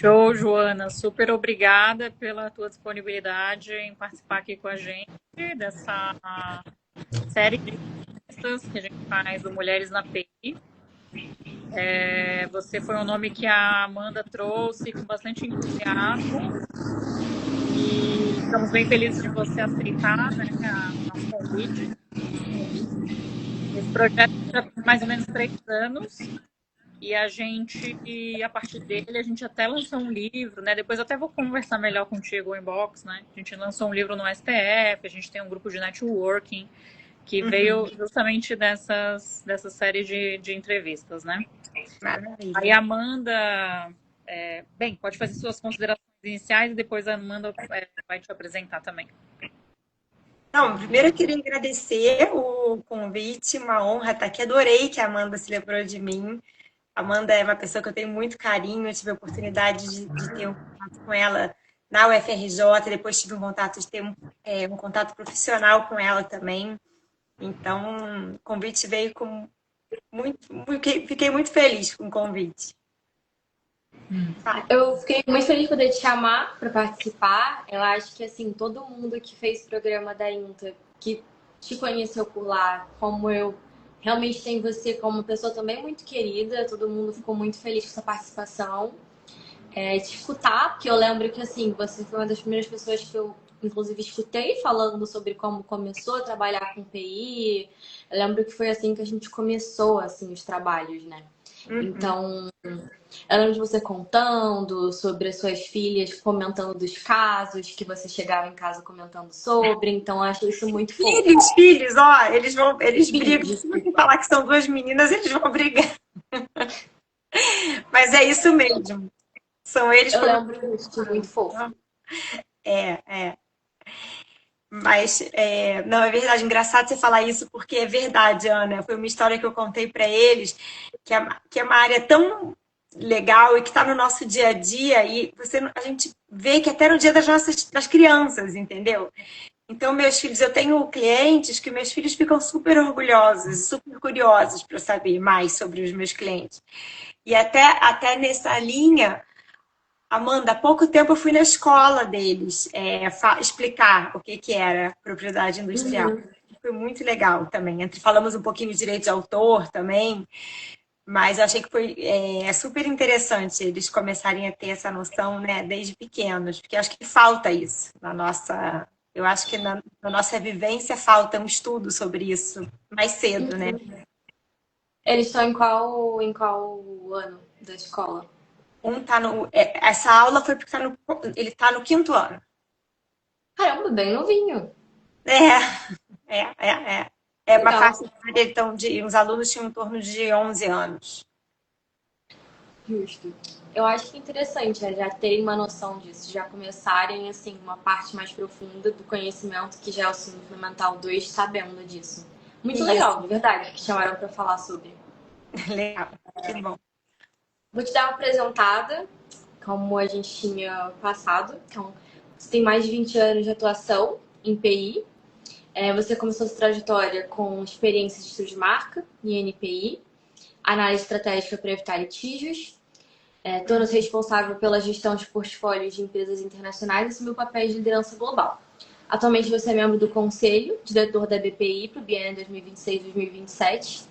Show, Joana. Super obrigada pela tua disponibilidade em participar aqui com a gente dessa série de entrevistas que a gente faz do Mulheres na PI. Você foi um nome que a Amanda trouxe com bastante entusiasmo e estamos bem felizes de você aceitar, né, o nosso convite. Esse projeto já tem mais ou menos 3 anos e a partir dele, a gente até lançou um livro, né? Depois eu até vou conversar melhor contigo, o inbox, né? A gente lançou um livro no STF, a gente tem um grupo de networking que veio justamente dessa série de entrevistas, né? Maravilha. Aí a Amanda, bem, pode fazer suas considerações iniciais e depois a Amanda vai te apresentar também. Não, primeiro eu queria agradecer o convite, uma honra estar aqui. Adorei que a Amanda se lembrou de mim. A Amanda é uma pessoa que eu tenho muito carinho, eu tive a oportunidade de ter um contato com ela na UFRJ, depois tive um contato de ter um contato profissional com ela também. Então, o convite veio com fiquei muito feliz com o convite. Eu fiquei muito feliz de poder te chamar para participar. Eu acho que, assim, todo mundo que fez o programa da INTA, que te conheceu por lá, como eu, realmente tem você como uma pessoa também muito querida. Todo mundo ficou muito feliz com essa participação. Te escutar, porque eu lembro que, assim, você foi uma das primeiras pessoas que eu, inclusive, escutei falando sobre como começou a trabalhar com PI. Eu lembro que foi assim que a gente começou, assim, os trabalhos, né? Então, eu lembro de você contando sobre as suas filhas, comentando dos casos que você chegava em casa comentando sobre. Então, eu acho isso muito fofo. Filhos, ó, eles brigam. Se você falar que são duas meninas, eles vão brigar. Mas é isso mesmo. São eles. Eu lembro disso, muito fofo. Mas, não, é verdade, engraçado você falar isso, porque é verdade, Ana. Foi uma história que eu contei para eles, que é uma área tão legal e que está no nosso dia a dia, e a gente vê que até no dia das crianças, entendeu? Então, meus filhos, eu tenho clientes que meus filhos ficam super orgulhosos, super curiosos para saber mais sobre os meus clientes. E até nessa linha, Amanda, há pouco tempo eu fui na escola deles explicar o que era propriedade industrial. Foi muito legal também. Falamos um pouquinho de direito de autor também, mas eu achei que foi super interessante eles começarem a ter essa noção, né, desde pequenos, porque eu acho que falta isso na nossa. Eu acho que na nossa vivência falta um estudo sobre isso mais cedo, né? Eles estão em qual ano da escola? Essa aula foi porque ele tá no 5º ano. Caramba, bem novinho. É uma faixa etária, então, os alunos tinham em torno de 11 anos. Justo. Eu acho que é interessante já terem uma noção disso, já começarem, assim, uma parte mais profunda do conhecimento que já é o ensino fundamental 2, sabendo disso. Muito legal, de verdade, que chamaram para falar sobre. Legal, que bom. Vou te dar uma apresentada, como a gente tinha passado. Então, você tem mais de 20 anos de atuação em PI. Você começou sua trajetória com experiência de estudo de marca em NPI, análise estratégica para evitar litígios, tornou-se responsável pela gestão de portfólios de empresas internacionais e assumiu papéis de liderança global. Atualmente você é membro do Conselho, diretor da BPI para o biênio 2026-2027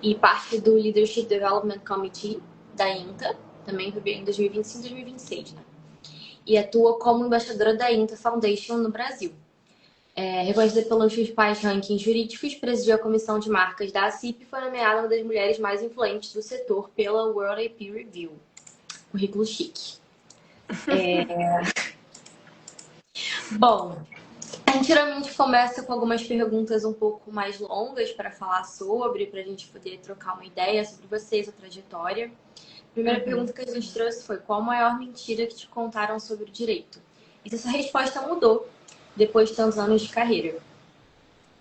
e parte do Leadership Development Committee da INTA, também para o biênio 2025-2026, né? E atua como embaixadora da INTA Foundation no Brasil. Reconhecida pelos principais rankings jurídicos, presidiu a comissão de marcas da ACIP e foi nomeada uma das mulheres mais influentes do setor pela World IP Review. Currículo chique. Bom, a gente geralmente começa com algumas perguntas um pouco mais longas para falar sobre, para a gente poder trocar uma ideia sobre você, sua trajetória. A primeira pergunta que a gente trouxe foi: qual a maior mentira que te contaram sobre o direito? E se essa resposta mudou depois de tantos anos de carreira?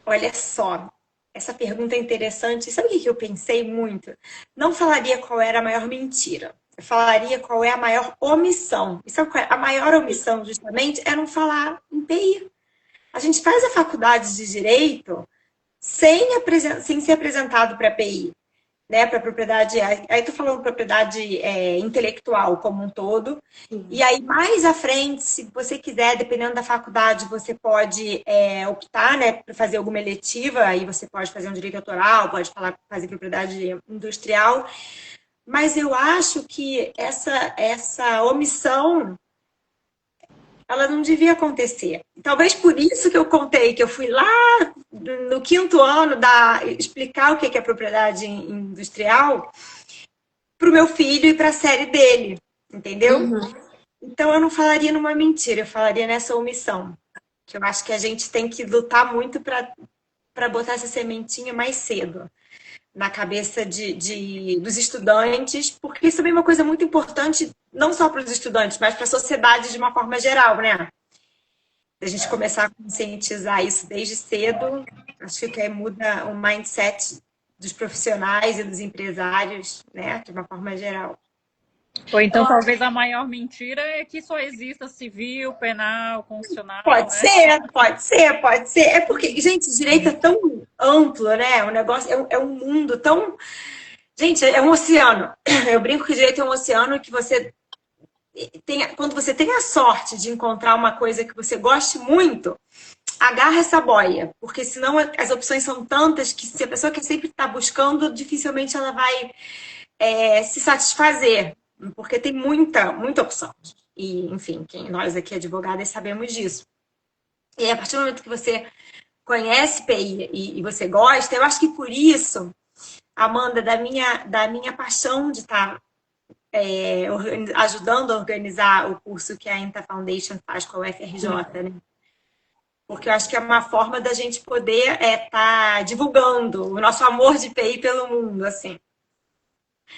Olha só, essa pergunta é interessante. Sabe o que eu pensei muito? Não falaria qual era a maior mentira. Eu falaria qual é a maior omissão. E sabe qual é? A maior omissão, justamente, é não falar em PI. A gente faz a faculdade de Direito sem ser apresentado para PI. né, para propriedade. Aí tô falando propriedade intelectual como um todo. E aí, mais à frente, se você quiser, dependendo da faculdade, você pode optar, né, para fazer alguma eletiva. Aí você pode fazer um direito autoral, pode fazer propriedade industrial. Mas eu acho que essa omissão ela não devia acontecer. Talvez por isso que eu contei que eu fui lá no 5º ano explicar o que é propriedade industrial para o meu filho e para a série dele, entendeu? Então eu não falaria numa mentira, eu falaria nessa omissão. Que eu acho que a gente tem que lutar muito para botar essa sementinha mais cedo na cabeça dos estudantes, porque isso também é uma coisa muito importante, não só para os estudantes, mas para a sociedade de uma forma geral, né? A gente começar a conscientizar isso desde cedo, acho que aí muda o mindset dos profissionais e dos empresários, né? De uma forma geral. Ou então, talvez a maior mentira é que só exista civil, penal, constitucional. Pode né? ser, pode ser, pode ser. É porque, gente, o direito é tão amplo, né? O negócio é um mundo tão. Gente, é um oceano. Eu brinco que o direito é um oceano que você tem. Quando você tem a sorte de encontrar uma coisa que você goste muito, agarra essa boia. Porque senão as opções são tantas que se a pessoa que sempre está buscando, dificilmente ela vai se satisfazer. Porque tem muita opção. E, enfim, nós aqui advogadas sabemos disso. E a partir do momento que você conhece PI e você gosta, eu acho que por isso, Amanda, da minha paixão de estar ajudando a organizar o curso que a INTA Foundation faz com a UFRJ, né? Porque eu acho que é uma forma da gente poder estar divulgando o nosso amor de PI pelo mundo, assim.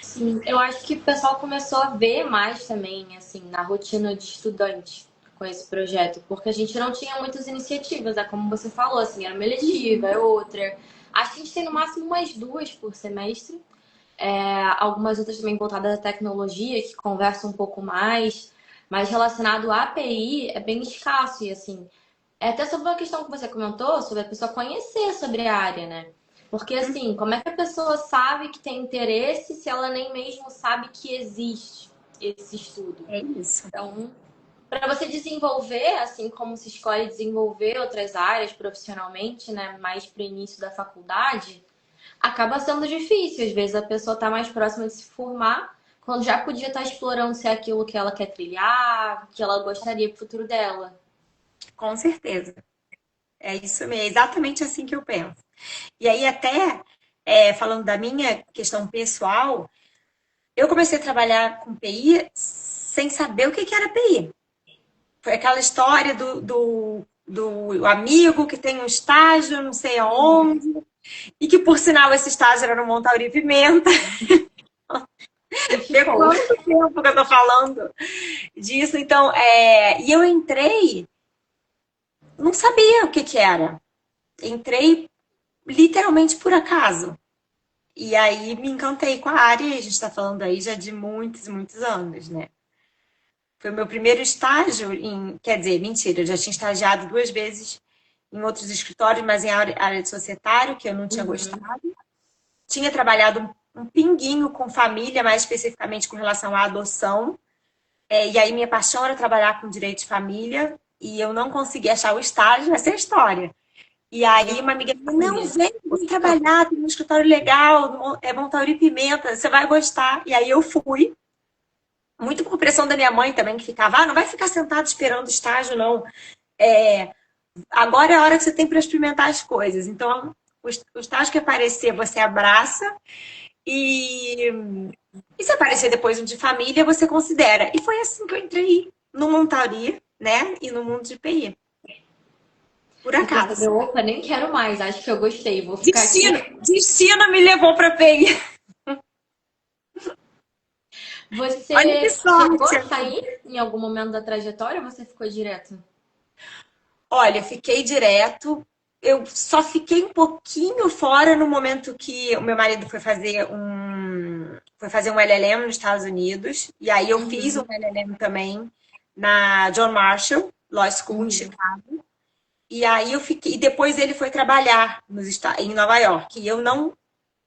Sim, eu acho que o pessoal começou a ver mais também, assim, na rotina de estudante com esse projeto, porque a gente não tinha muitas iniciativas, como você falou, assim, era uma eletiva, é outra. Acho que a gente tem no máximo umas 2 por semestre, algumas outras também voltadas à tecnologia, que conversam um pouco mais, mas relacionado à API é bem escasso, e assim, até sobre uma questão que você comentou, sobre a pessoa conhecer sobre a área, né? Porque, assim, como é que a pessoa sabe que tem interesse se ela nem mesmo sabe que existe esse estudo? É isso. Então, para você desenvolver, assim como se escolhe desenvolver outras áreas profissionalmente, né, mais para o início da faculdade, acaba sendo difícil. Às vezes a pessoa está mais próxima de se formar, quando já podia estar explorando se é aquilo que ela quer trilhar, que ela gostaria para o futuro dela. Com certeza. É isso mesmo, é exatamente assim que eu penso. E aí, até falando da minha questão pessoal, eu comecei a trabalhar com PI sem saber o que era PI. Foi aquela história do amigo que tem um estágio, não sei aonde, e que, por sinal, esse estágio era no Montauri Pimenta. Vê quanto tempo que eu tô falando disso. Então, e eu entrei, não sabia o que era. Entrei literalmente por acaso. E aí me encantei com a área, e a gente está falando aí já de muitos, muitos anos, né? Foi o meu primeiro estágio quer dizer, mentira, eu já tinha estagiado 2 vezes em outros escritórios, mas em área de societário, que eu não tinha gostado. Tinha trabalhado um pinguinho com família, mais especificamente com relação à adoção. E aí minha paixão era trabalhar com direito de família, e eu não consegui achar o estágio, essa é a história. E aí uma amiga minha, não, vem trabalhar, tem um escritório legal, é Montauri Pimenta, você vai gostar. E aí eu fui, muito por pressão da minha mãe também, que ficava, não vai ficar sentado esperando estágio, não. Agora é a hora que você tem para experimentar as coisas. Então, o estágio que aparecer, você abraça, e se aparecer depois um de família, você considera. E foi assim que eu entrei no Montauri, né, e no mundo de PI. Por acaso. Opa, nem quero mais, acho que eu gostei, vou ficar aqui. Destino me levou para PI. Você Olha que sorte. chegou a sair em algum momento da trajetória ou você ficou direto? Olha, fiquei direto. Eu só fiquei um pouquinho fora no momento que o meu marido foi fazer um LLM nos Estados Unidos. E aí eu fiz um LLM também na John Marshall Law School em Chicago. E aí eu fiquei. E depois ele foi trabalhar em Nova York. E eu não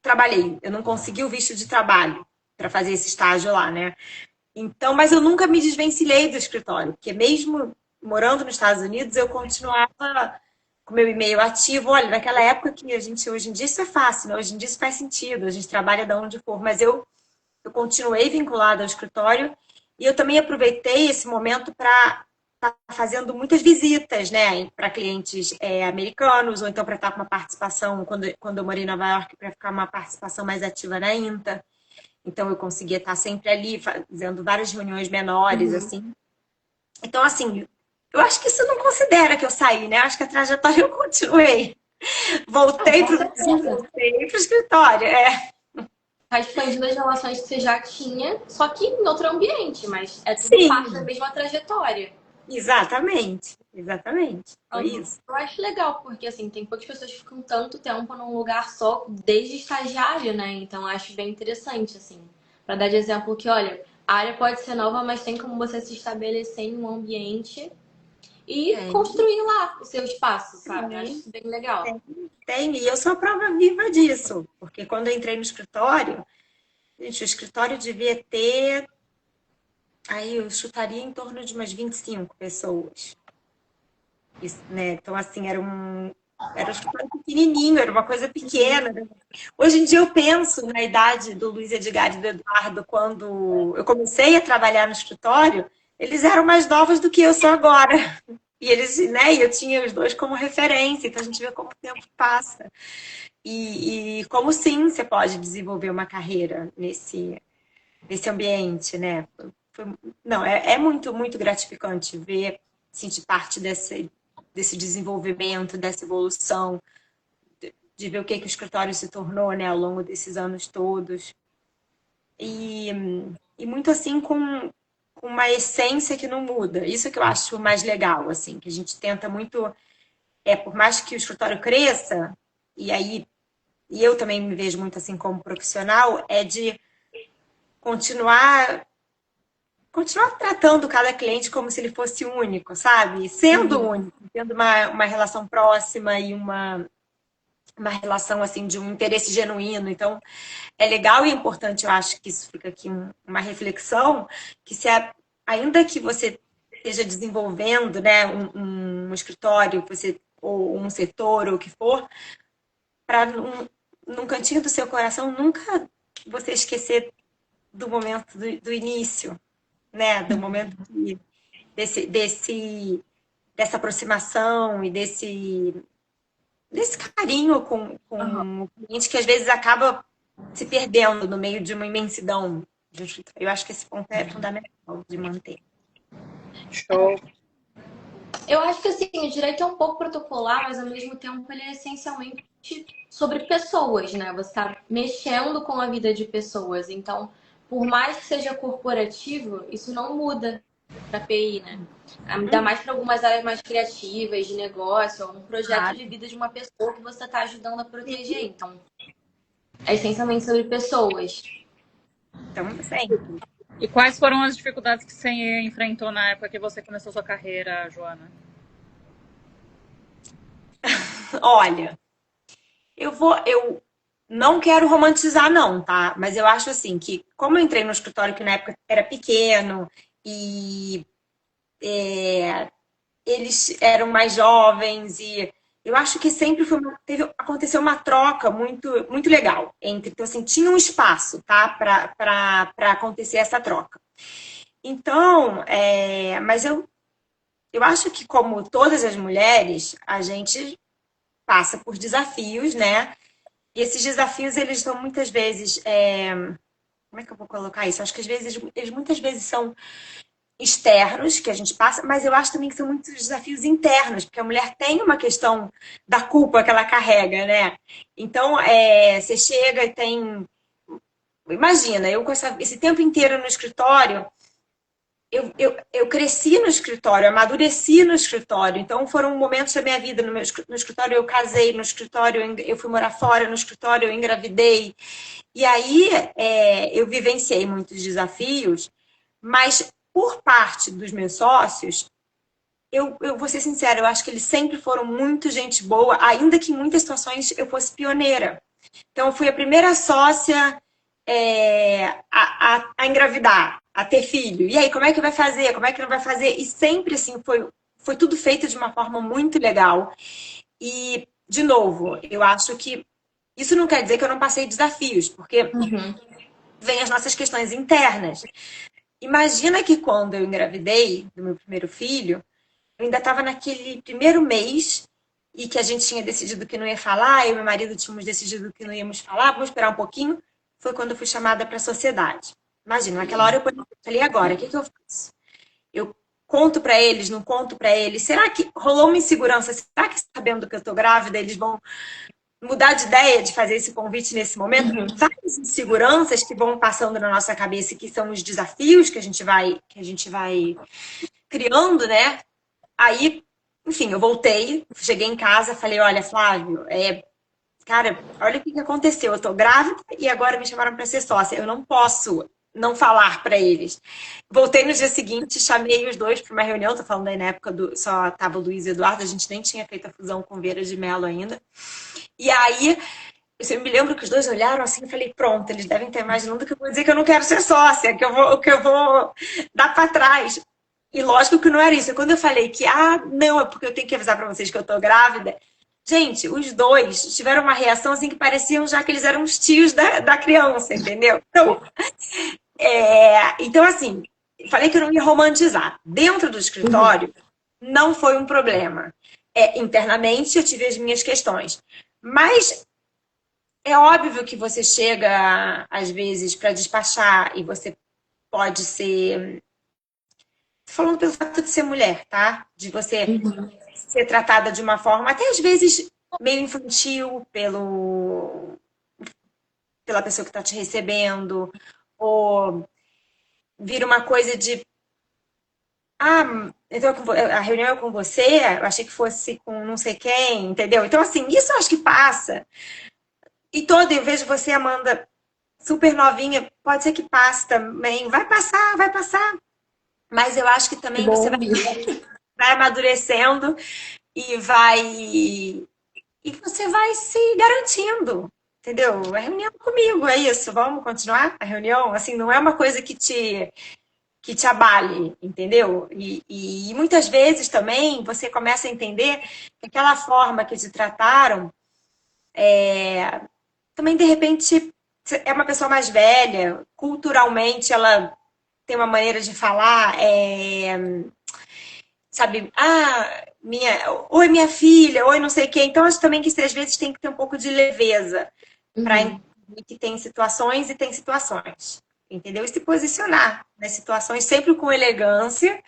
trabalhei, eu não consegui o visto de trabalho para fazer esse estágio lá, né? Então, mas eu nunca me desvencilhei do escritório, porque mesmo morando nos Estados Unidos, eu continuava com meu e-mail ativo. Olha, naquela época que a gente, hoje em dia isso é fácil, né? Hoje em dia isso faz sentido, a gente trabalha de onde for, mas eu continuei vinculada ao escritório e eu também aproveitei esse momento para estar fazendo muitas visitas, né, para clientes americanos, ou então para estar com uma participação, quando eu morei em Nova York, para ficar uma participação mais ativa na INTA. Então, eu conseguia estar sempre ali, fazendo várias reuniões menores, assim. Então, assim, eu acho que isso não considera que eu saí, né? Acho que a trajetória eu continuei. Voltei para o escritório, Tá expandindo as relações que você já tinha, só que em outro ambiente, mas é tudo Sim. parte da mesma trajetória. Exatamente, exatamente. Foi isso. Eu acho legal, porque assim, tem poucas pessoas que ficam tanto tempo num lugar só, desde estagiário, né? Então eu acho bem interessante, assim. Pra dar de exemplo que, olha, a área pode ser nova, mas tem como você se estabelecer em um ambiente e construir lá o seu espaço, sabe? Eu acho isso bem legal. Tem, e eu sou a prova viva disso, porque quando eu entrei no escritório, gente, o escritório devia ter, aí eu chutaria em torno de umas 25 pessoas. Isso, né? Então, assim, era um escritório pequenininho, era uma coisa pequena. Hoje em dia eu penso na idade do Luiz Edgar e do Eduardo, quando eu comecei a trabalhar no escritório, eles eram mais novos do que eu sou agora. E eles, né, eu tinha os dois como referência, então a gente vê como o tempo passa. E como sim você pode desenvolver uma carreira nesse ambiente, né? Não, é muito, muito gratificante ver, sentir parte desse desenvolvimento, dessa evolução, de ver o que o escritório se tornou, né, ao longo desses anos todos. E muito assim com uma essência que não muda. Isso que eu acho mais legal, assim, que a gente tenta muito, por mais que o escritório cresça, e eu também me vejo muito assim como profissional, é de continuar tratando cada cliente como se ele fosse único, sabe? Sendo único, tendo uma relação próxima e uma relação assim de um interesse genuíno. Então, é legal e importante, eu acho que isso fica aqui uma reflexão, que ainda que você esteja desenvolvendo, né, um escritório, ou um setor, ou o que for, para num cantinho do seu coração nunca você esquecer do momento do início, né, do momento dessa aproximação e desse carinho com o cliente que às vezes acaba se perdendo no meio de uma imensidão. Eu acho que esse ponto é fundamental de manter. Show. Eu acho que assim, o direito é um pouco protocolar, mas ao mesmo tempo ele é essencialmente sobre pessoas, né? Você está mexendo com a vida de pessoas. Então, por mais que seja corporativo, isso não muda para PI, né? Ainda mais para algumas áreas mais criativas, de negócio, ou um projeto de vida de uma pessoa que você está ajudando a proteger. Então, é essencialmente sobre pessoas. Então, sempre. E quais foram as dificuldades que você enfrentou na época que você começou sua carreira, Joana? Olha, eu não quero romantizar não, tá? Mas eu acho assim que, como eu entrei no escritório que na época era pequeno e eles eram mais jovens e eu acho que sempre aconteceu uma troca muito, muito legal entre, então assim, tinha um espaço, tá, para acontecer essa troca. Então, mas eu acho que como todas as mulheres, a gente passa por desafios, né? E esses desafios, eles são muitas vezes, como é que eu vou colocar isso? Acho que às vezes, eles muitas vezes são externos que a gente passa, mas eu acho também que são muitos desafios internos, porque a mulher tem uma questão da culpa que ela carrega, né? Então, você chega e tem... Imagina, eu com esse tempo inteiro no escritório, eu cresci no escritório, amadureci no escritório, então foram momentos da minha vida no escritório, eu casei, no escritório eu fui morar fora, no escritório eu engravidei, e aí eu vivenciei muitos desafios, mas por parte dos meus sócios, eu vou ser sincera, eu acho que eles sempre foram muito gente boa, ainda que em muitas situações eu fosse pioneira. Então, eu fui a primeira sócia a engravidar, a ter filho. E aí, como é que vai fazer? Como é que não vai fazer? E sempre, assim, foi tudo feito de uma forma muito legal. E, de novo, eu acho que isso não quer dizer que eu não passei desafios, porque vem as nossas questões internas. Imagina que quando eu engravidei do meu primeiro filho, eu ainda estava naquele primeiro mês e que a gente tinha decidido que não ia falar, eu e meu marido tínhamos decidido que não íamos falar, vamos esperar um pouquinho. Foi quando eu fui chamada para a sociedade. Imagina, naquela hora eu falei, agora, o que eu faço? Eu conto para eles, não conto para eles? Será que rolou uma insegurança? Será que sabendo que eu estou grávida, eles vão mudar de ideia de fazer esse convite nesse momento? Várias inseguranças que vão passando na nossa cabeça, que são os desafios que a gente vai criando, né? Aí, enfim, eu voltei, cheguei em casa, falei, olha, Flávio, cara, olha o que aconteceu. Eu tô grávida e agora me chamaram para ser sócia. Eu não posso não falar para eles. Voltei no dia seguinte, chamei os dois para uma reunião. Tô falando aí na época só tava o Luiz e o Eduardo, a gente nem tinha feito a fusão com Vieira de Mello ainda. E aí, eu me lembro que os dois olharam assim e falei, pronto, eles devem estar imaginando que eu vou dizer que eu não quero ser sócia, que eu vou dar para trás. E lógico que não era isso. Quando eu falei que, não, é porque eu tenho que avisar para vocês que eu tô grávida, gente, os dois tiveram uma reação assim que pareciam já que eles eram os tios da criança, entendeu? Então, assim, falei que eu não ia romantizar. Dentro do escritório, não foi um problema. Internamente, eu tive as minhas questões. Mas é óbvio que você chega, às vezes, para despachar e você pode ser... Falando pelo fato de ser mulher, tá? De você ser tratada de uma forma, até às vezes, meio infantil pela pessoa que está te recebendo, ou vira uma coisa de então a reunião é com você, eu achei que fosse com não sei quem, entendeu? Então, assim, isso eu acho que passa. E eu vejo você, Amanda, super novinha, pode ser que passe também, vai passar, vai passar. Mas eu acho que também você vai amadurecendo e você vai se garantindo, entendeu? A reunião comigo, é isso. Vamos continuar a reunião? Assim, não é uma coisa que te abale, entendeu? E muitas vezes também você começa a entender que aquela forma que te trataram também, de repente, é uma pessoa mais velha, culturalmente ela tem uma maneira de falar, sabe, oi minha filha, oi não sei o quê. Então, acho também que às vezes tem que ter um pouco de leveza para entender que tem situações e tem situações, entendeu? E se posicionar nas situações sempre com elegância,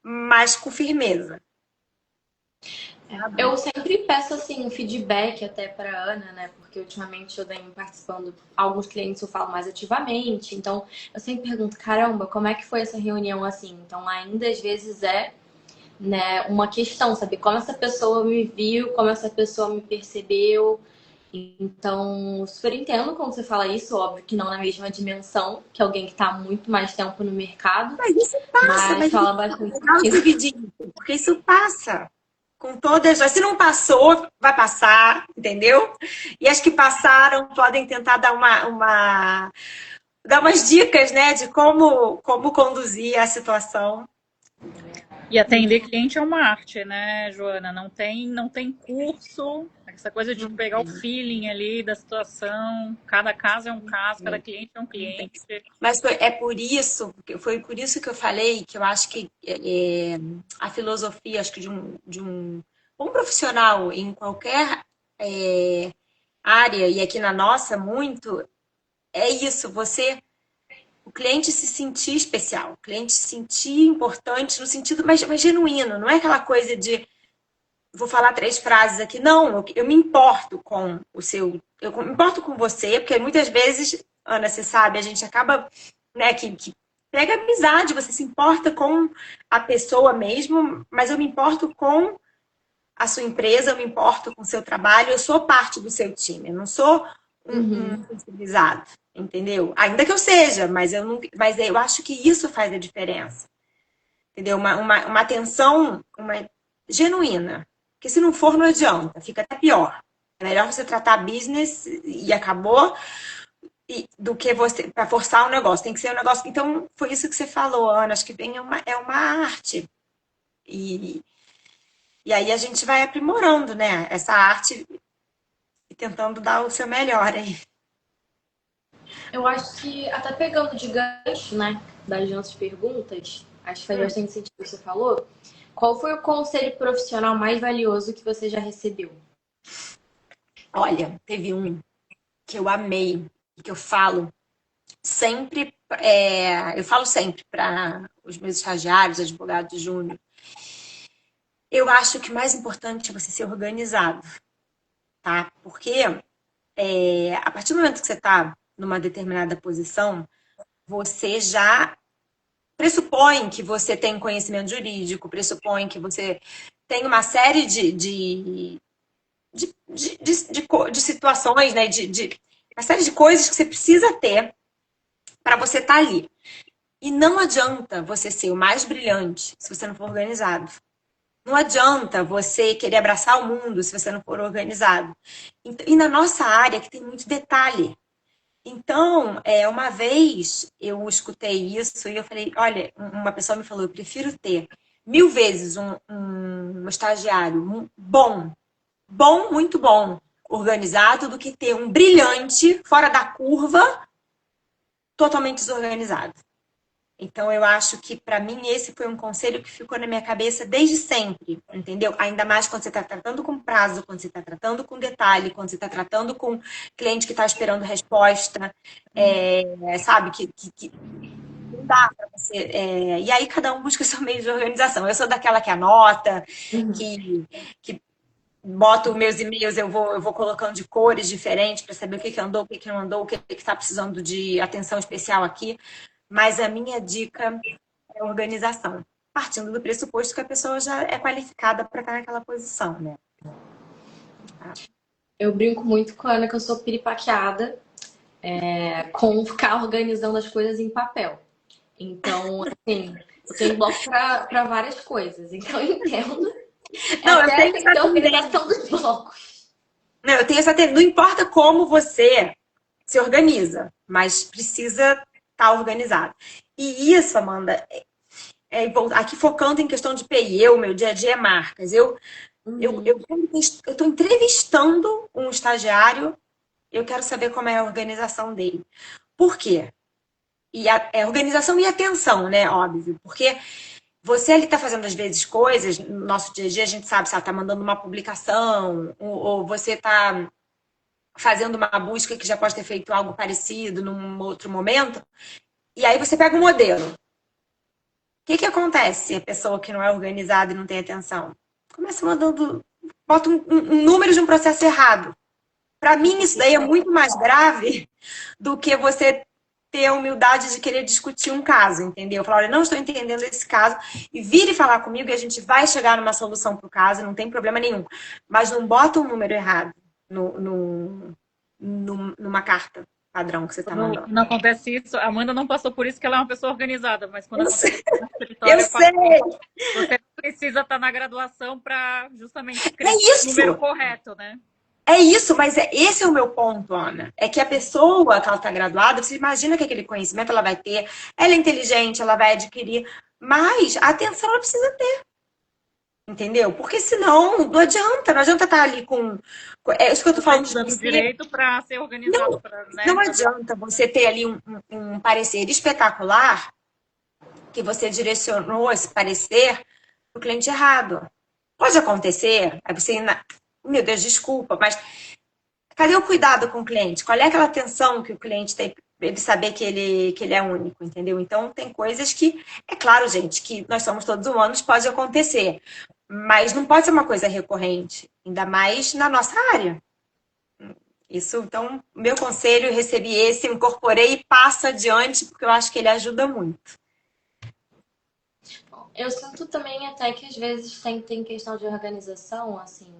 mas com firmeza. Eu sempre peço assim feedback até para Ana, né? Porque ultimamente eu venho participando, alguns clientes eu falo mais ativamente, então eu sempre pergunto, caramba, como é que foi essa reunião assim? Então ainda às vezes né, uma questão, saber como essa pessoa me viu, como essa pessoa me percebeu. Então, super entendo quando você fala isso, óbvio que não na mesma dimensão que alguém que está muito mais tempo no mercado. Mas isso passa, mas fala bastante porque isso passa. Com todas, se não passou, vai passar, entendeu? E as que passaram podem tentar dar dar umas dicas, né, de como conduzir a situação. E atender cliente é uma arte, né, Joana? Não tem curso, essa coisa de pegar o feeling ali da situação. Cada caso é um caso, cada cliente é um cliente. Mas foi por isso que eu falei que eu acho que a filosofia, acho que de um bom profissional em qualquer área, e aqui na nossa muito, é isso, o cliente se sentir especial, o cliente se sentir importante no sentido mais genuíno, não é aquela coisa de vou falar 3 frases aqui, não, eu me importo com eu me importo com você, porque muitas vezes, Ana, você sabe, a gente acaba, né, que pega amizade, você se importa com a pessoa mesmo, mas eu me importo com a sua empresa, eu me importo com o seu trabalho, eu sou parte do seu time, eu não sou um sensibilizado, entendeu? Ainda que eu seja, mas eu acho que isso faz a diferença, entendeu? Uma atenção genuína, porque se não for, não adianta, fica até pior. É melhor você tratar business e acabou, do que você para forçar o negócio. Tem que ser um negócio. Então, foi isso que você falou, Ana. Acho que bem é uma arte. E, e aí a gente vai aprimorando, né? Essa arte e tentando dar o seu melhor aí. Eu acho que, até pegando de gancho, né, das nossas perguntas, acho que faz bastante sentido o que você falou. Qual foi o conselho profissional mais valioso que você já recebeu? Olha, teve um que eu amei, que eu falo sempre, eu falo sempre para os meus estagiários, advogados júnior. Eu acho que o mais importante é você ser organizado, tá? Porque a partir do momento que você está numa determinada posição, você já pressupõe que você tem conhecimento jurídico, pressupõe que você tem uma série de situações, né? Uma série de coisas que você precisa ter para você estar ali. E não adianta você ser o mais brilhante se você não for organizado. Não adianta você querer abraçar o mundo se você não for organizado. E na nossa área, que tem muito detalhe. Então, uma vez eu escutei isso e eu falei, olha, uma pessoa me falou, eu prefiro ter 1000 vezes um estagiário bom, muito bom, organizado, do que ter um brilhante, fora da curva, totalmente desorganizado. Então, eu acho que, para mim, esse foi um conselho que ficou na minha cabeça desde sempre, entendeu? Ainda mais quando você está tratando com prazo, quando você está tratando com detalhe, quando você está tratando com cliente que está esperando resposta, sabe? Que não dá para você. E aí, cada um busca o seu meio de organização. Eu sou daquela que anota, que boto meus e-mails, eu vou colocando de cores diferentes para saber o que andou, o que não andou, o que está precisando de atenção especial aqui. Mas a minha dica é a organização, partindo do pressuposto que a pessoa já é qualificada para estar naquela posição, né? Eu brinco muito com a Ana que eu sou piripaqueada com ficar organizando as coisas em papel. Então, assim, eu tenho bloco para várias coisas. Então, eu entendo. Não, eu Até tenho assim, a organização dos blocos. Não, eu tenho essa tendência. Não importa como você se organiza, mas precisa estar organizado. E isso, Amanda, aqui focando em questão de PI, meu dia a dia é marcas. Eu estou entrevistando um estagiário, eu quero saber como é a organização dele. Por quê? Organização e atenção, né? Óbvio. Porque você ali está fazendo, às vezes, coisas, no nosso dia a dia, a gente sabe se ela está mandando uma publicação, ou você está fazendo uma busca que já pode ter feito algo parecido num outro momento, e aí você pega um modelo. O que acontece se a pessoa que não é organizada e não tem atenção? Começa mandando, bota um número de um processo errado. Para mim, isso daí é muito mais grave do que você ter a humildade de querer discutir um caso, entendeu? Falar, olha, não estou entendendo esse caso, e vire falar comigo e a gente vai chegar numa solução para o caso, não tem problema nenhum. Mas não bota um número errado numa carta padrão que você está mandando. Não acontece isso, a Amanda não passou por isso, que ela é uma pessoa organizada, mas quando acontece no eu escritório, sei. Você precisa estar na graduação para justamente escrever o número correto, né? É isso, mas esse é o meu ponto, Ana. É que a pessoa que ela está graduada, você imagina que aquele conhecimento ela vai ter, ela é inteligente, ela vai adquirir, mas a atenção ela precisa ter. Entendeu? Porque senão não adianta estar ali com. É isso que eu tô falando de você direito para ser organizado. Não adianta você ter ali um parecer espetacular que você direcionou esse parecer para o cliente errado. Pode acontecer, aí você. Meu Deus, desculpa, mas cadê o cuidado com o cliente? Qual é aquela atenção que o cliente tem para ele saber que ele é único, entendeu? Então, tem coisas que, é claro, gente, que nós somos todos humanos, pode acontecer, mas não pode ser uma coisa recorrente, ainda mais na nossa área. Isso, então, meu conselho, eu recebi esse, incorporei e passo adiante, porque eu acho que ele ajuda muito. Eu sinto também até que às vezes tem questão de organização, assim,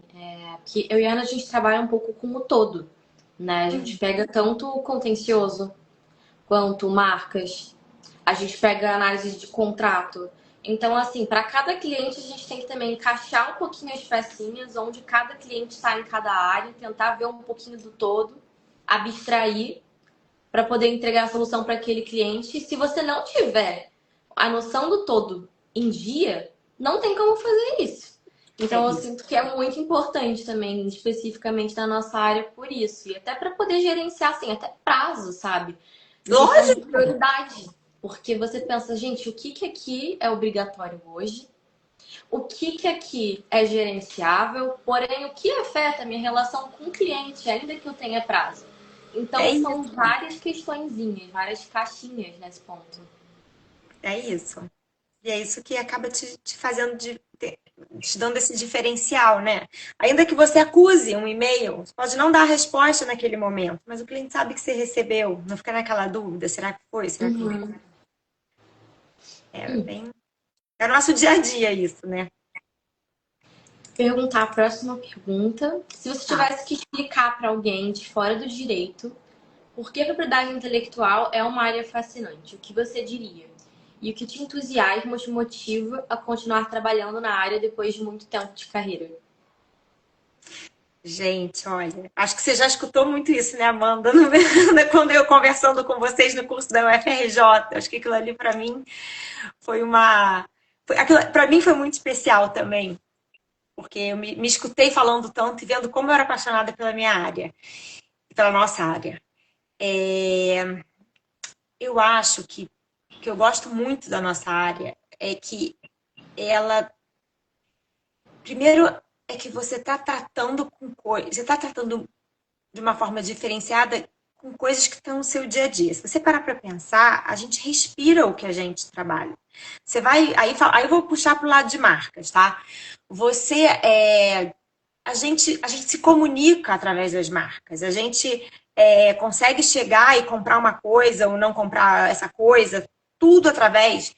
que eu e a Ana, a gente trabalha um pouco com o todo, né? A gente pega tanto o contencioso quanto marcas, a gente pega análise de contrato. Então, assim, para cada cliente a gente tem que também encaixar um pouquinho as pecinhas, onde cada cliente está em cada área, tentar ver um pouquinho do todo, abstrair para poder entregar a solução para aquele cliente. E se você não tiver a noção do todo em dia, não tem como fazer isso. Então, eu sinto que é muito importante também, especificamente na nossa área, por isso. E até para poder gerenciar, assim, até prazo, sabe? Lógico! De prioridade. Porque você pensa, gente, o que aqui é obrigatório hoje? O que aqui é gerenciável? Porém, o que afeta a minha relação com o cliente, ainda que eu tenha prazo? Então, são várias questõezinhas, várias caixinhas nesse ponto. É isso. E é isso que acaba te fazendo, te dando esse diferencial, né? Ainda que você acuse um e-mail, você pode não dar a resposta naquele momento, mas o cliente sabe que você recebeu, não fica naquela dúvida, será que foi? Será que não foi? É o nosso dia a dia isso, né? Perguntar a próxima pergunta. Se você tivesse que explicar para alguém de fora do direito por que a propriedade intelectual é uma área fascinante, o que você diria? E o que te entusiasma ou te motiva a continuar trabalhando na área depois de muito tempo de carreira? Gente, olha, acho que você já escutou muito isso, né, Amanda? Quando eu conversando com vocês no curso da UFRJ, acho que aquilo ali para mim foi uma... Para mim foi muito especial também, porque eu me escutei falando tanto e vendo como eu era apaixonada pela minha área, pela nossa área. Eu acho que o que eu gosto muito da nossa área é que ela... Primeiro, é que você está tratando com coisas... Você está tratando de uma forma diferenciada com coisas que estão no seu dia a dia. Se você parar para pensar, a gente respira o que a gente trabalha. Você vai... Aí eu vou puxar para o lado de marcas, tá? A gente se comunica através das marcas. A gente consegue chegar e comprar uma coisa ou não comprar essa coisa, tudo através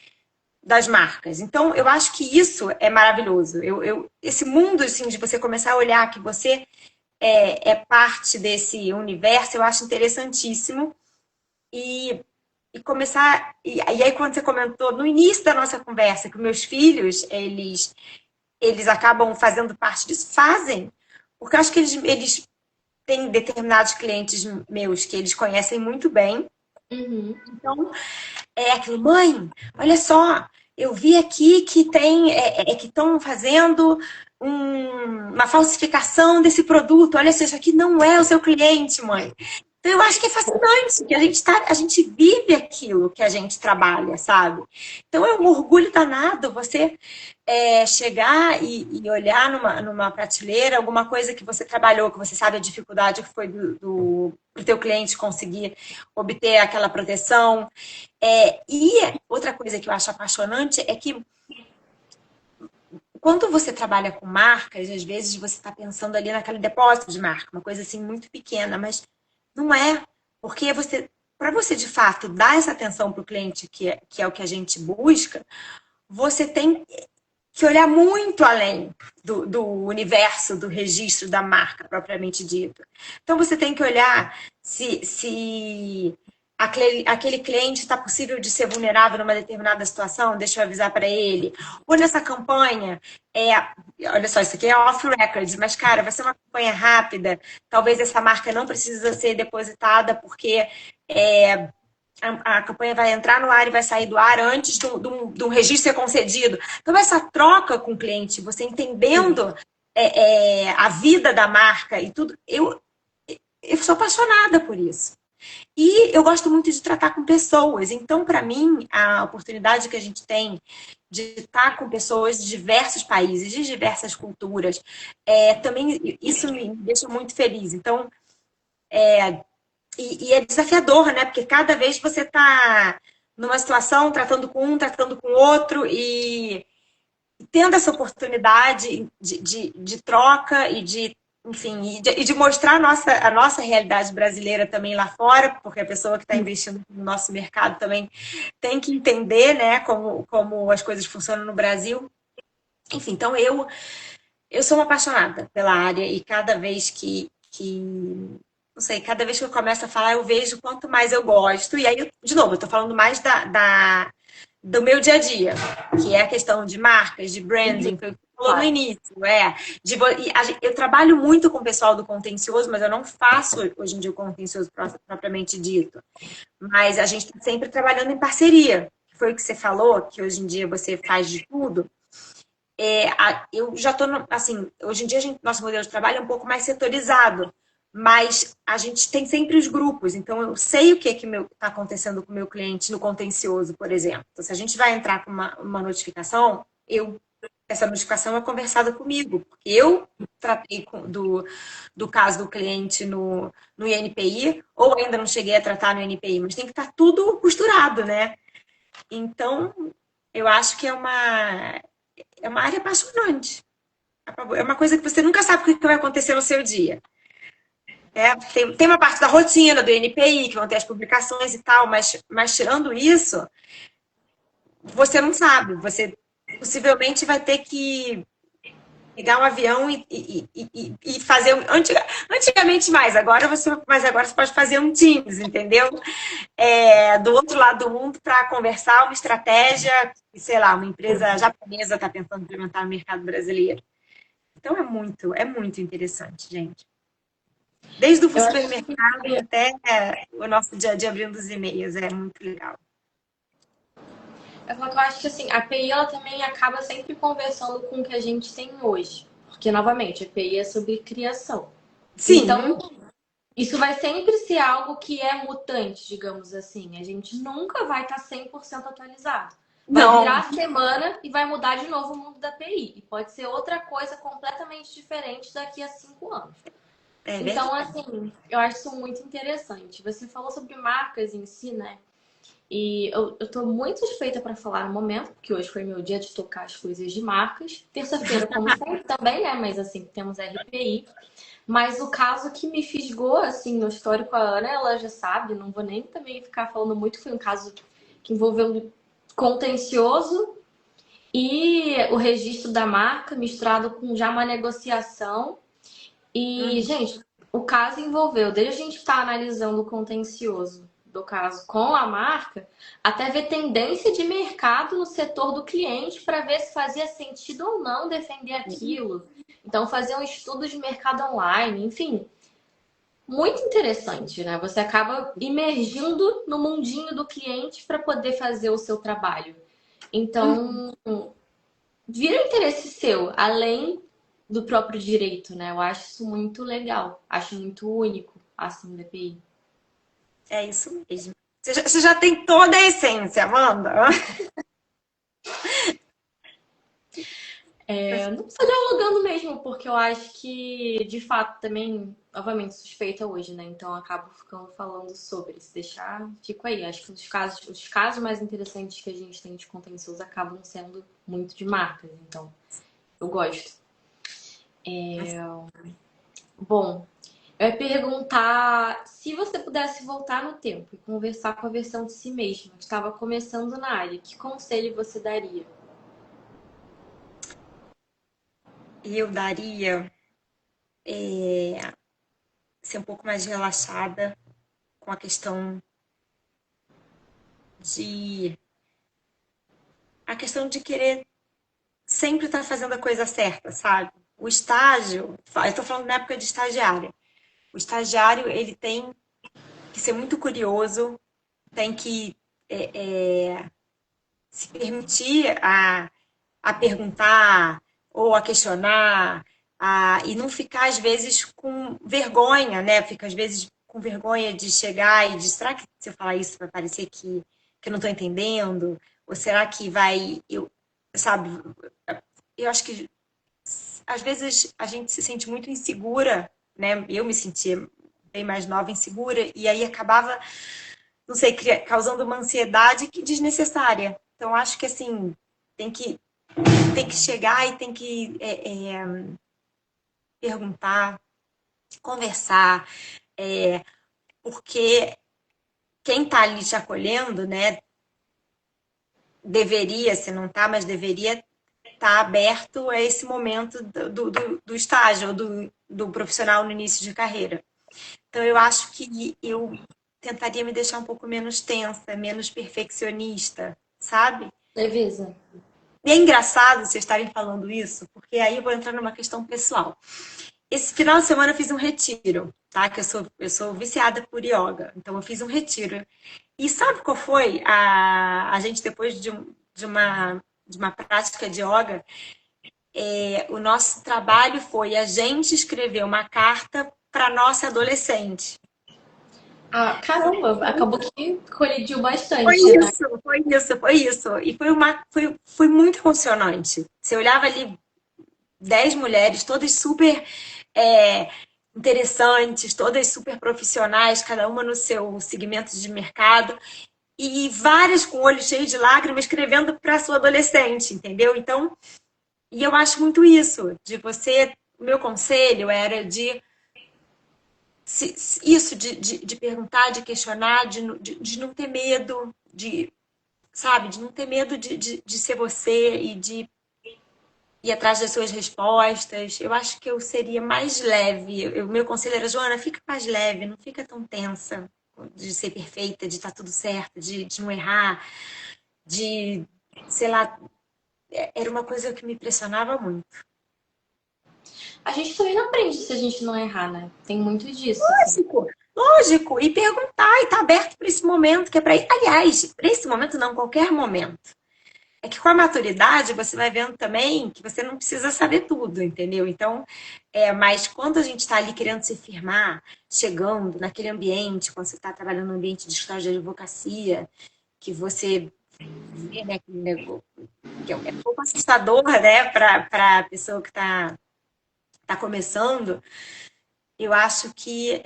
das marcas. Então, eu acho que isso é maravilhoso. Esse mundo, assim, de você começar a olhar que você é parte desse universo, eu acho interessantíssimo. E começar... E aí, quando você comentou no início da nossa conversa que meus filhos, eles acabam fazendo parte disso, fazem. Porque eu acho que eles têm determinados clientes meus que eles conhecem muito bem. Então, é aquilo, mãe, olha só, eu vi aqui que que estão fazendo uma falsificação desse produto. Olha só, isso aqui não é o seu cliente, mãe. Então, eu acho que é fascinante, que a gente vive aquilo que a gente trabalha, sabe? Então, é um orgulho danado você chegar e olhar numa prateleira alguma coisa que você trabalhou, que você sabe a dificuldade que foi pro teu cliente conseguir obter aquela proteção. E outra coisa que eu acho apaixonante é que quando você trabalha com marcas, às vezes você está pensando ali naquele depósito de marca, uma coisa assim muito pequena, mas não é. Porque para você de fato dar essa atenção para o cliente, que é o que a gente busca, você tem que olhar muito além do universo do registro da marca propriamente dito. Então você tem que olhar se aquele cliente está possível de ser vulnerável numa determinada situação, deixa eu avisar para ele. Ou nessa campanha, olha só, isso aqui é off-record, mas, cara, vai ser uma campanha rápida, talvez essa marca não precisa ser depositada porque a campanha vai entrar no ar e vai sair do ar antes do registro ser concedido. Então, essa troca com o cliente, você entendendo a vida da marca e tudo, eu sou apaixonada por isso. E eu gosto muito de tratar com pessoas. Então, para mim, a oportunidade que a gente tem de estar com pessoas de diversos países, de diversas culturas, também isso me deixa muito feliz. Então, e é desafiador, né? Porque cada vez você está numa situação, tratando com um, tratando com outro, e tendo essa oportunidade de troca e de... Enfim, e de mostrar a nossa realidade brasileira também lá fora, porque a pessoa que está investindo no nosso mercado também tem que entender, né, como as coisas funcionam no Brasil. Enfim, então eu sou uma apaixonada pela área e cada vez não sei, cada vez que eu começo a falar, eu vejo quanto mais eu gosto. E aí, de novo, eu estou falando mais da do meu dia a dia, que é a questão de marcas, de branding, foi o que você falou no início. Eu trabalho muito com o pessoal do contencioso, mas eu não faço hoje em dia o contencioso propriamente dito. Mas a gente está sempre trabalhando em parceria. Foi o que você falou, que hoje em dia você faz de tudo. Eu já estou, assim, hoje em dia nosso modelo de trabalho é um pouco mais setorizado, mas a gente tem sempre os grupos, então eu sei o que está acontecendo com o meu cliente no contencioso, por exemplo. Então, se a gente vai entrar com uma notificação, essa notificação é conversada comigo, porque eu tratei do caso do cliente no INPI, ou ainda não cheguei a tratar no INPI, mas tem que estar tudo costurado, né? Então, eu acho que é uma área apaixonante. É uma coisa que você nunca sabe o que vai acontecer no seu dia. Tem uma parte da rotina do NPI, que vão ter as publicações e tal, mas tirando isso, você não sabe. Você possivelmente vai ter que pegar um avião e fazer. Antigamente mais, mas agora você pode fazer um Teams, entendeu? Do outro lado do mundo para conversar uma estratégia que, sei lá, uma empresa japonesa está tentando implementar no mercado brasileiro. Então é muito interessante, gente. Desde o supermercado até o nosso dia a dia abrindo os e-mails, é muito legal. Eu acho que assim, a API ela também acaba sempre conversando com o que a gente tem hoje. Porque, novamente, a API é sobre criação. Sim. Então, isso vai sempre ser algo que é mutante, digamos assim. A gente nunca vai estar 100% atualizado. Vai virar a semana e vai mudar de novo o mundo da API. E pode ser outra coisa completamente diferente daqui a 5 anos. Então, assim, eu acho isso muito interessante. Você falou sobre marcas em si, né? E eu tô muito suspeita para falar no momento, porque hoje foi meu dia de tocar as coisas de marcas. Terça-feira, como sempre, também, né? Mas, assim, temos RPI. Mas o caso que me fisgou, assim, no histórico, a Ana, ela já sabe, não vou nem também ficar falando muito, foi um caso que envolveu contencioso e o registro da marca misturado com já uma negociação. E, gente, o caso envolveu, desde a gente estar analisando o contencioso do caso com a marca, até ver tendência de mercado no setor do cliente para ver se fazia sentido ou não defender aquilo. Então, fazer um estudo de mercado online, enfim, muito interessante, né? Você acaba imergindo no mundinho do cliente para poder fazer o seu trabalho. Então, vira interesse seu, além do próprio direito, né? Eu acho isso muito legal, acho muito único, assim, da API. É isso mesmo. Você já tem toda a essência, Amanda. Não só dialogando mesmo, porque eu acho que, de fato, também, obviamente, suspeita hoje, né? Então, eu acabo ficando falando sobre. Se deixar, fico aí. Acho que os casos mais interessantes que a gente tem de contencioso acabam sendo muito de marcas. Então, eu gosto. Bom, eu ia perguntar se você pudesse voltar no tempo e conversar com a versão de si mesma, que estava começando na área, que conselho você daria? Eu daria ser um pouco mais relaxada com a questão de querer sempre estar fazendo a coisa certa, sabe? O estágio, eu estou falando na época de estagiária. O estagiário, ele tem que ser muito curioso, tem que se permitir a perguntar ou a questionar, e não ficar, às vezes, com vergonha, né? Fica, às vezes, com vergonha de chegar e de, será que se eu falar isso vai parecer que eu não estou entendendo? Ou será que vai... sabe? Eu acho que, às vezes, a gente se sente muito insegura, né? Eu me sentia bem mais nova, insegura, e aí acabava, não sei, causando uma ansiedade desnecessária. Então, acho que, assim, tem que chegar e tem que perguntar, conversar, porque quem está ali te acolhendo, né, deveria, se não está, mas deveria estar aberto a esse momento do estágio, do profissional no início de carreira. Então, eu acho que eu tentaria me deixar um pouco menos tensa, menos perfeccionista, sabe? Leveza. E é engraçado vocês estarem falando isso, porque aí eu vou entrar numa questão pessoal. Esse final de semana eu fiz um retiro, tá? Que eu sou viciada por yoga, então eu fiz um retiro. E sabe qual foi? A gente, depois de uma prática de yoga, o nosso trabalho foi a gente escrever uma carta para nossa adolescente. Ah, caramba, acabou que colidiu Foi bastante, né? isso, foi isso, foi isso. E foi muito emocionante. Você olhava ali 10 mulheres, todas super é, interessantes, todas super profissionais, cada uma no seu segmento de mercado, e várias com o olho cheio de lágrimas, escrevendo para sua adolescente, entendeu? Então, e eu acho muito isso, de você. O meu conselho era de isso, de perguntar, de questionar, de não ter medo, sabe, de não ter medo de ser você e de ir atrás das suas respostas. Eu acho que eu seria mais leve. O meu conselho era, Joana, fica mais leve, não fica tão tensa de ser perfeita, de estar tudo certo, de não errar, de, sei lá, era uma coisa que me impressionava muito. A gente também não aprende se a gente não errar, né? Tem muito disso, assim. Lógico, lógico, e perguntar, e tá aberto para esse momento, que é para. Aliás, para esse momento não, qualquer momento. É que com a maturidade você vai vendo também que você não precisa saber tudo, entendeu? Então, mas quando a gente está ali querendo se firmar, chegando naquele ambiente, quando você está trabalhando no ambiente de estágio de advocacia, que você vê, né, aquele negócio, que é um pouco assustador, né, para a pessoa que tá começando, eu acho que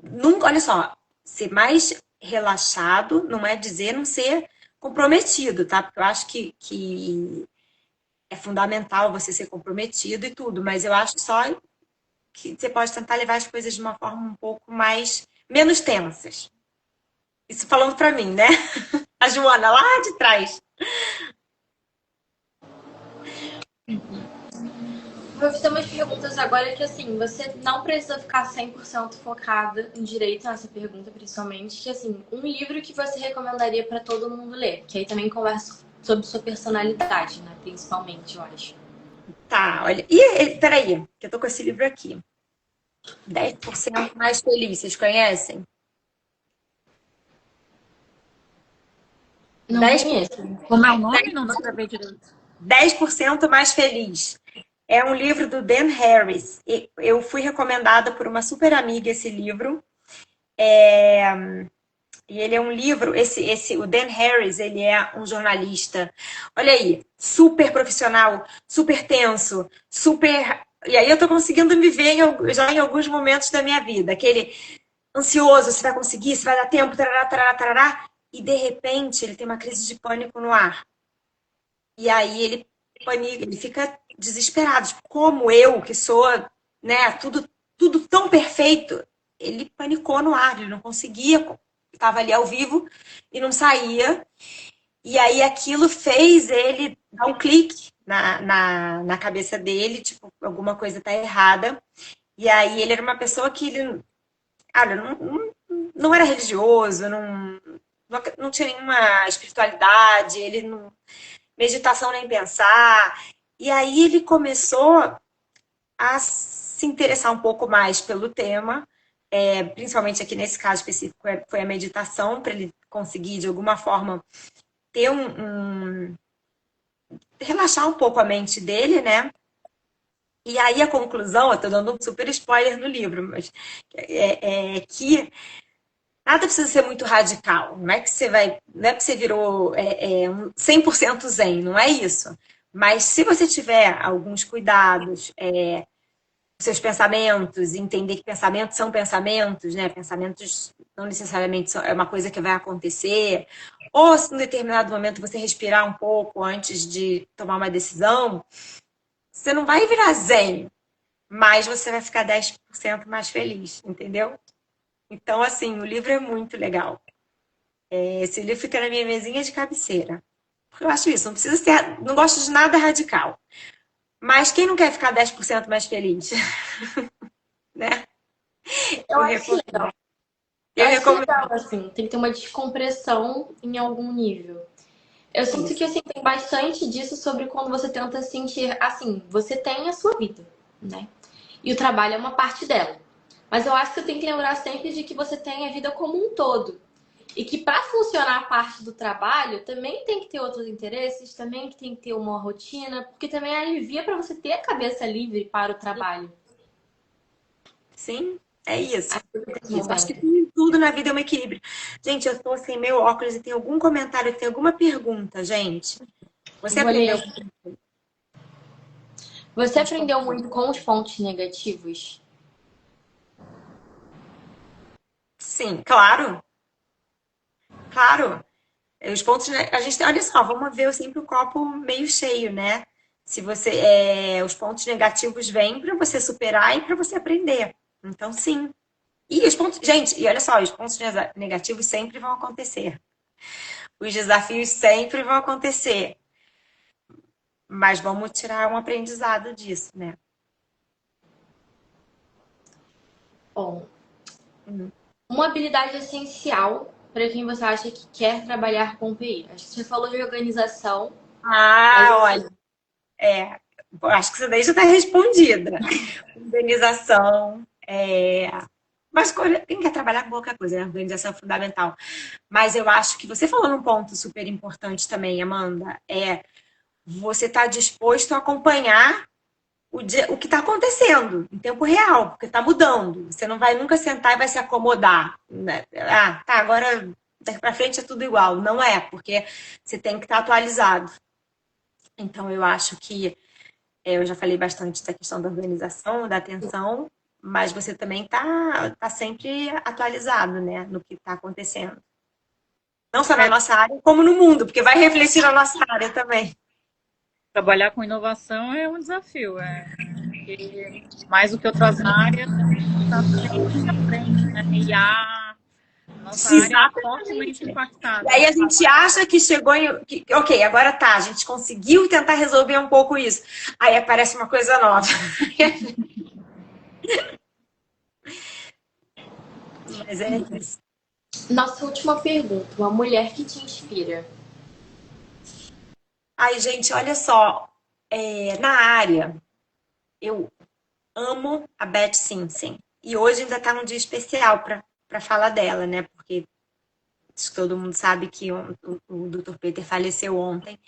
nunca, olha só, ser mais relaxado não é dizer não ser comprometido, tá? Porque eu acho que é fundamental você ser comprometido e tudo, mas eu acho só que você pode tentar levar as coisas de uma forma um pouco mais menos tensas. Isso falando pra mim, né? A Joana lá de trás. Vou fazer umas perguntas agora que, assim, você não precisa ficar 100% focada em direito nessa pergunta, principalmente. Que, assim, um livro que você recomendaria para todo mundo ler. Que aí também conversa sobre sua personalidade, né? Principalmente, eu acho. Tá, olha. E peraí, que eu tô com esse livro aqui. 10% mais feliz, vocês conhecem? Não 10, conheço. Como é o nome? Não dá pra ver direito. 10% mais feliz. É um livro do Dan Harris. Eu fui recomendada por uma super amiga esse livro. E ele é um livro, o Dan Harris, ele é um jornalista. Olha aí, super profissional, super tenso, super. E aí eu tô conseguindo me ver já em alguns momentos da minha vida. Aquele ansioso, se vai conseguir, se vai dar tempo, tarará, tarará, tarará. E de repente ele tem uma crise de pânico no ar. E aí ele panica, ele fica desesperado. Tipo, como eu, que sou, né, tudo tão perfeito, ele panicou no ar, ele não conseguia, estava ali ao vivo e não saía. E aí aquilo fez ele dar um clique na cabeça dele, tipo, alguma coisa tá errada. E aí ele era uma pessoa que ele, não era religioso, não tinha nenhuma espiritualidade, ele não meditação nem pensar. E aí ele começou a se interessar um pouco mais pelo tema, principalmente aqui nesse caso específico foi a meditação, para ele conseguir de alguma forma ter relaxar um pouco a mente dele, né? E aí a conclusão, eu tô dando um super spoiler no livro, mas que nada precisa ser muito radical. Não é que você vai, não é que você virou 100% zen, não é isso. Mas se você tiver alguns cuidados, seus pensamentos, entender que pensamentos são pensamentos, né? Pensamentos não necessariamente é uma coisa que vai acontecer. Ou se em um determinado momento você respirar um pouco antes de tomar uma decisão, você não vai virar zen, mas você vai ficar 10% mais feliz, entendeu? Então, assim, o livro é muito legal. Esse livro fica na minha mesinha de cabeceira. Porque eu acho isso, não precisa ser, não gosto de nada radical. Mas quem não quer ficar 10% mais feliz? Né? Eu Eu acho recomendo. legal. Eu Eu acho recomendo. legal, assim. Tem que ter uma descompressão em algum nível. Eu sinto que assim, tem bastante disso sobre quando você tenta sentir assim, você tem a sua vida, né? E o trabalho é uma parte dela. Mas eu acho que você tem que lembrar sempre de que você tem a vida como um todo. E que para funcionar a parte do trabalho, também tem que ter outros interesses, também tem que ter uma rotina, porque também alivia para você ter a cabeça livre para o trabalho. Sim, é isso. Esse É isso. Acho que momento. tudo na vida é um equilíbrio. Gente, eu tô sem meu óculos e tem algum comentário, tem alguma pergunta, gente? Você Vou ler. aprendeu? Você aprendeu muito com os pontos negativos? Sim, claro, claro. Os pontos, a gente tem, olha só, vamos ver sempre o copo meio cheio, né? Se você, os pontos negativos vêm para você superar e para você aprender. Então, sim. E os pontos, gente, e olha só, os pontos negativos sempre vão acontecer. Os desafios sempre vão acontecer. Mas vamos tirar um aprendizado disso, né? Bom, uma habilidade essencial para quem você acha que quer trabalhar com PI. Acho que você falou de organização, mas Ah, olha, acho que isso daí já está respondida. Organização, mas quem quer trabalhar com qualquer coisa, né? Organização é fundamental. Mas eu acho que você falou num ponto super importante também, Amanda, você está disposto a acompanhar o que está acontecendo em tempo real, porque está mudando. Você não vai nunca sentar e vai se acomodar, né? Ah, tá, agora daqui para frente é tudo igual. Não é, porque você tem que estar atualizado. Então, eu acho que eu já falei bastante da questão da organização, da atenção, mas você também tá sempre atualizado, né, no que está acontecendo. Não só na nossa área, como no mundo, porque vai refletir na nossa área também. Trabalhar com inovação é um desafio, porque mais do que outras áreas, a gente está sempre à frente, né? IA, nossa área é fortemente Exatamente. E impactada. aí a gente acha que chegou em. Ok, agora tá, a gente conseguiu tentar resolver um pouco isso. Aí aparece uma coisa nova. Mas é isso. nossa última pergunta, uma mulher que te inspira. Ai, gente, olha só. Na área, eu amo a Beth Simpson. E hoje ainda tá num dia especial para falar dela, né? Porque acho que todo mundo sabe que o Dr. Peter faleceu ontem.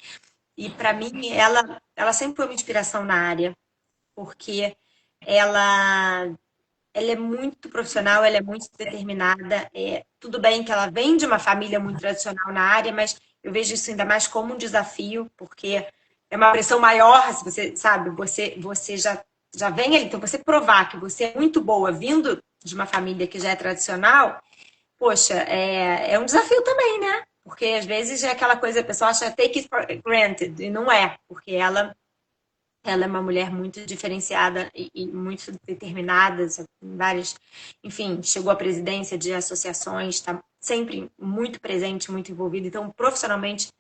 E para mim, ela sempre foi uma inspiração na área, porque ela, ela é muito profissional, ela é muito determinada. Tudo bem que ela vem de uma família muito tradicional na área, mas eu vejo isso ainda mais como um desafio, porque é uma pressão maior, se você sabe, você já vem ali, então você provar que você é muito boa vindo de uma família que já é tradicional, poxa, é um desafio também, né? Porque às vezes é aquela coisa, a pessoa acha take it for granted, e não é, porque ela é uma mulher muito diferenciada e muito determinada, várias, enfim, chegou à presidência de associações, está sempre muito presente, muito envolvida. Então, profissionalmente,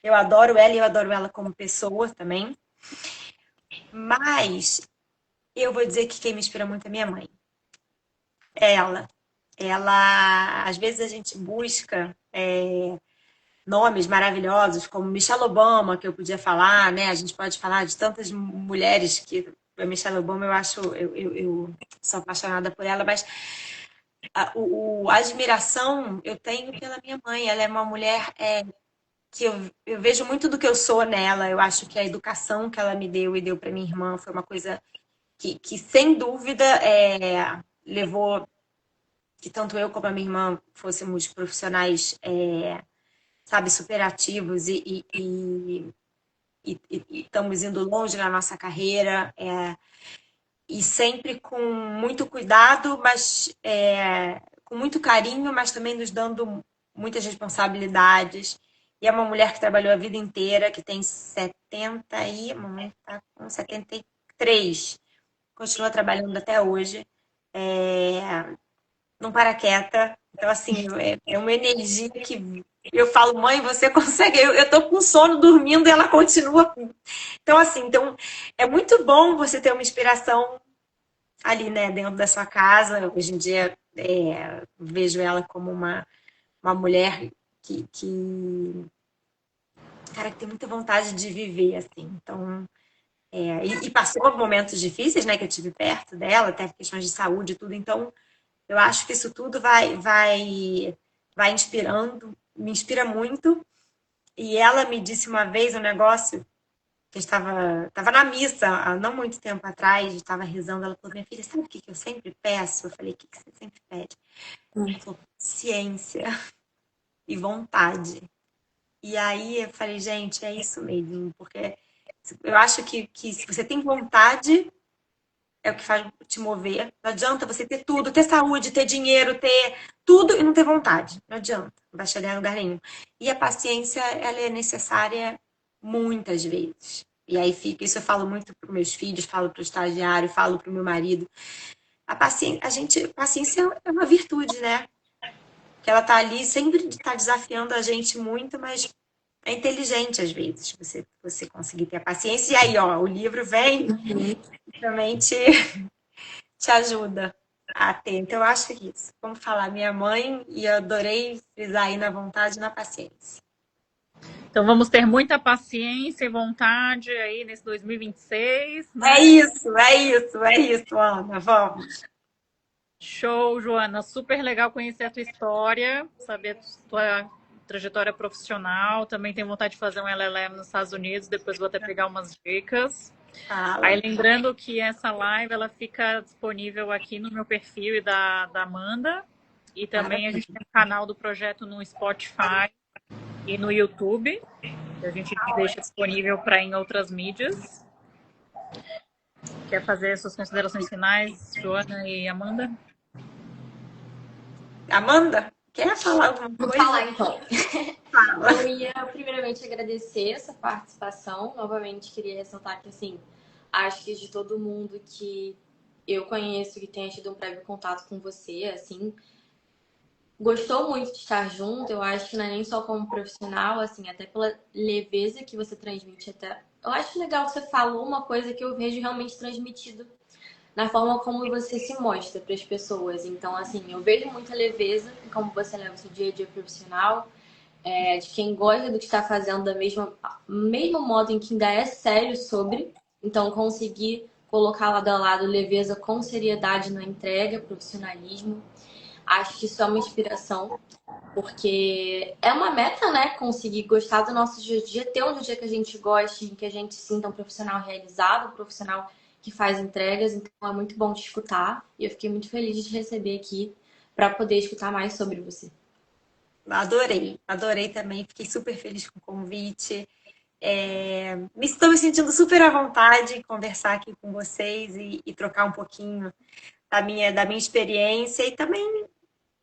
eu adoro ela e eu adoro ela como pessoa também. Mas eu vou dizer que quem me inspira muito é minha mãe. É ela. Ela, às vezes a gente busca nomes maravilhosos, como Michelle Obama, que eu podia falar, né? A gente pode falar de tantas mulheres que a Michelle Obama eu acho, eu sou apaixonada por ela, mas a admiração eu tenho pela minha mãe. Ela é uma mulher que eu vejo muito do que eu sou nela. Eu acho que a educação que ela me deu e deu para minha irmã foi uma coisa que sem dúvida, levou que tanto eu como a minha irmã fôssemos profissionais, sabe, superativos e estamos indo longe na nossa carreira, e sempre com muito cuidado, mas com muito carinho, mas também nos dando muitas responsabilidades. E é uma mulher que trabalhou a vida inteira, que tem 70 e a mamãe está com 73, continua trabalhando até hoje. Não para quieta. Então, assim, é uma energia que eu falo, mãe, você consegue. Eu tô com sono dormindo e ela continua. Então, assim, é muito bom você ter uma inspiração ali, né, dentro da sua casa. Hoje em dia, vejo ela como uma mulher que cara que tem muita vontade de viver, assim. Então, e passou momentos difíceis, né, que eu tive perto dela, até questões de saúde e tudo. Então, eu acho que isso tudo vai inspirando, me inspira muito. E ela me disse uma vez um negócio que eu estava na missa há não muito tempo atrás, estava rezando. Ela falou: minha filha, sabe o que eu sempre peço? Eu falei: o que você sempre pede? Ela falou: ciência e vontade. E aí eu falei: gente, é isso mesmo, porque eu acho que se você tem vontade, é o que faz te mover. Não adianta você ter tudo, ter saúde, ter dinheiro, ter tudo e não ter vontade. Não adianta, não vai chegar em lugar nenhum. E a paciência, ela é necessária muitas vezes. E aí fica, isso eu falo muito para os meus filhos, falo para o estagiário, falo para o meu marido. Paciência é uma virtude, né? Que ela tá ali, sempre está desafiando a gente muito, mas é inteligente às vezes você conseguir ter a paciência. E aí, ó, o livro vem também te ajuda a ter. Então, eu acho que isso. Vamos falar, minha mãe, e eu adorei frisar aí na vontade e na paciência. Então vamos ter muita paciência e vontade aí nesse 2026, né? É isso, Ana. Vamos. Show, Joana. Super legal conhecer a tua história, saber a tua trajetória profissional. Também tenho vontade de fazer um LLM nos Estados Unidos, depois vou até pegar umas dicas. Fala. Aí lembrando que essa live ela fica disponível aqui no meu perfil e da Amanda. E também a gente tem um canal do projeto no Spotify e no YouTube. Que a gente deixa disponível para em outras mídias. Quer fazer suas considerações finais, Joana e Amanda? Amanda, quer falar alguma coisa? Vou falar então. Fala. Eu ia primeiramente agradecer essa participação. Novamente, queria ressaltar que, assim, acho que de todo mundo que eu conheço que tenha tido um prévio contato com você, assim, gostou muito de estar junto. Eu acho que não é nem só como profissional, assim, até pela leveza que você transmite. Até eu acho legal que você falou uma coisa que eu vejo realmente transmitido na forma como você se mostra para as pessoas. Então, assim, eu vejo muita leveza em como você leva o seu dia a dia profissional, de quem gosta do que está fazendo da mesmo modo em que ainda é sério sobre. Então, conseguir colocar lado a lado leveza com seriedade na entrega, profissionalismo. Acho que isso é uma inspiração, porque é uma meta, né? Conseguir gostar do nosso dia a dia, ter um dia que a gente goste, que a gente sinta um profissional realizado, um profissional que faz entregas. Então é muito bom te escutar e eu fiquei muito feliz de te receber aqui para poder escutar mais sobre você. Adorei também. Fiquei super feliz com o convite. Estou me sentindo super à vontade em conversar aqui com vocês e trocar um pouquinho da minha experiência e também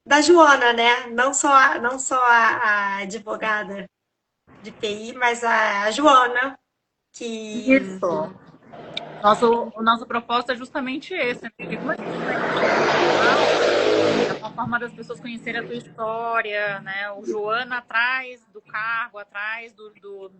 da Joana, né? Não só a advogada de TI, mas a Joana, que Isso. O nosso propósito é justamente esse, né? Porque como a gente é uma forma das pessoas conhecerem a tua história, né? O Joana atrás do cargo, atrás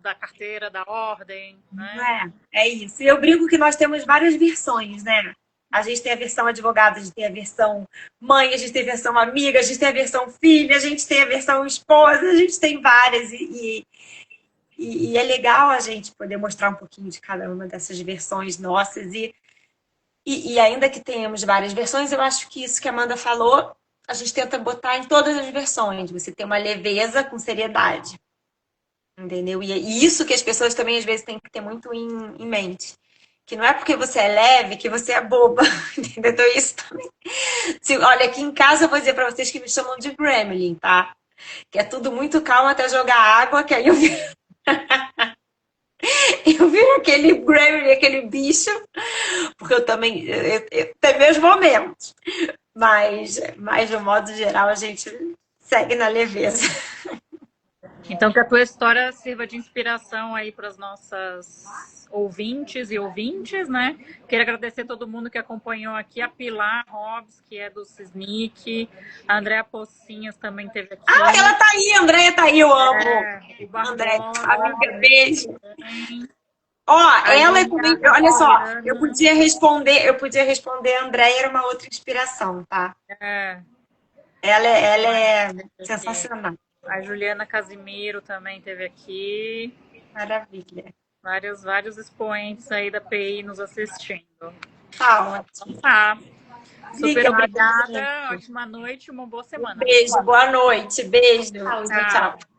da carteira, da ordem, né? é isso. E eu brinco que nós temos várias versões, né? A gente tem a versão advogada, a gente tem a versão mãe, a gente tem a versão amiga, a gente tem a versão filha, a gente tem a versão esposa, a gente tem várias. E é legal a gente poder mostrar um pouquinho de cada uma dessas versões nossas. E ainda que tenhamos várias versões, eu acho que isso que a Amanda falou, a gente tenta botar em todas as versões. Você tem uma leveza com seriedade. Entendeu? E isso que as pessoas também às vezes têm que ter muito em mente. Que não é porque você é leve que você é boba. Entendeu? Então, isso também. Olha, aqui em casa eu vou dizer para vocês que me chamam de Gremlin, tá? Que é tudo muito calmo até jogar água, que aí eu viro aquele Gremlin, aquele bicho, porque eu também eu tenho meus momentos. Mas, de um modo geral, a gente segue na leveza. Então, que a tua história sirva de inspiração aí para as nossas ouvintes e ouvintes, né? Quero agradecer a todo mundo que acompanhou aqui, a Pilar Hobbs, que é do Cisnic, a Andréa Pocinhas também esteve aqui. Ah, ela tá aí, a Andréia tá aí, eu amo. O Barbosa, André, amiga, beijo. também. Ó, ela também, olha só, eu podia responder a Andréia, era uma outra inspiração, tá? Ela é sensacional. A Juliana Casimiro também esteve aqui. Maravilha. Vários expoentes aí da PI nos assistindo. Tá ótimo. Tá. Super Obrigada, obrigada. gente. Ótima noite, uma boa semana. Beijo, boa noite. Beijo. Tchau, Tchau, tchau.